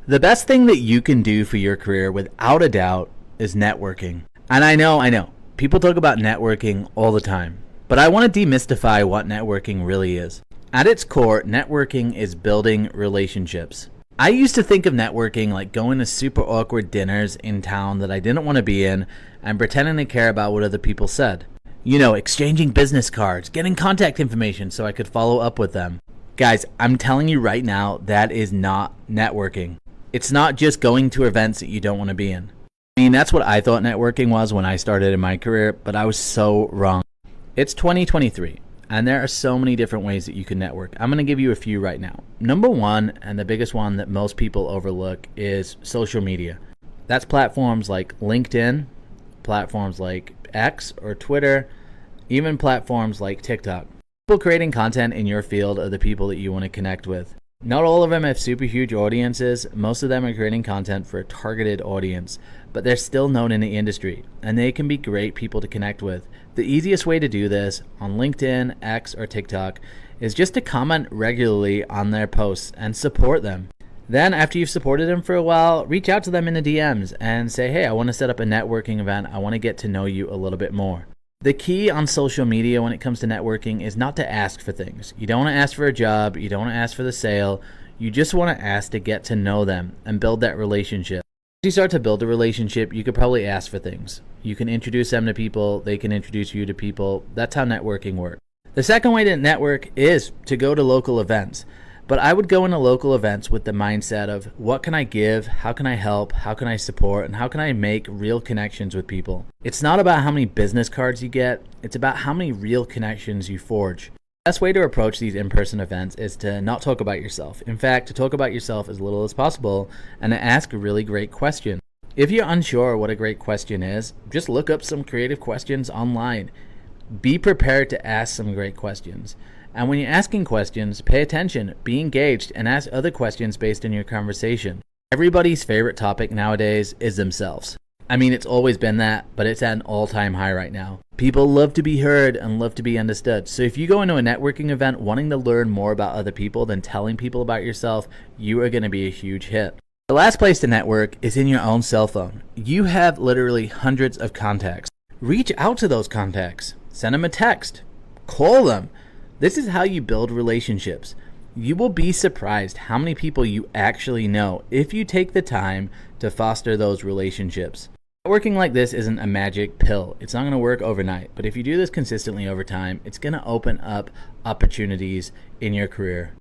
The best thing that you can do for your career, without a doubt, is networking. And I know, people talk about networking all the time, but I want to demystify what networking really is. At its core, networking is building relationships. I used to think of networking like going to super awkward dinners in town that I didn't want to be in and pretending to care about what other people said. You know, exchanging business cards, getting contact information so I could follow up with them. Guys, I'm telling you right now, that is not networking. It's not just going to events that you don't want to be in. I mean, that's what I thought networking was when I started in my career, but I was so wrong. It's 2023, and there are so many different ways that you can network. I'm going to give you a few right now. Number one, and the biggest one that most people overlook, is social media. That's platforms like LinkedIn, platforms like X or Twitter, even platforms like TikTok. People creating content in your field are the people that you want to connect with. Not all of them have super huge audiences. Most of them are creating content for a targeted audience, but they're still known in the industry, and they can be great people to connect with. The easiest way to do this on LinkedIn, X, or TikTok is just to comment regularly on their posts and support them. Then, after you've supported them for a while, reach out to them in the DMs and say, hey, I want to set up a networking event. I want to get to know you a little bit more. The key on social media when it comes to networking is not to ask for things. You don't want to ask for a job. You don't want to ask for the sale. You just want to ask to get to know them and build that relationship. As you start to build a relationship, you could probably ask for things. You can introduce them to people. They can introduce you to people. That's how networking works. The second way to network is to go to local events. But I would go into local events with the mindset of what can I give, how can I help, how can I support, and how can I make real connections with people. It's not about how many business cards you get, it's about how many real connections you forge. The best way to approach these in-person events is to not talk about yourself. In fact, to talk about yourself as little as possible and to ask a really great question. If you're unsure what a great question is, just look up some creative questions online. Be prepared to ask some great questions. And when you're asking questions, pay attention, be engaged, and ask other questions based on your conversation. Everybody's favorite topic nowadays is themselves. I mean, it's always been that, but it's at an all-time high right now. People love to be heard and love to be understood. So if you go into a networking event wanting to learn more about other people than telling people about yourself, you are going to be a huge hit. The last place to network is in your own cell phone. You have literally hundreds of contacts. Reach out to those contacts. Send them a text. Call them. This is how you build relationships. You will be surprised how many people you actually know if you take the time to foster those relationships. Networking like this isn't a magic pill. It's not going to work overnight, but if you do this consistently over time, it's going to open up opportunities in your career.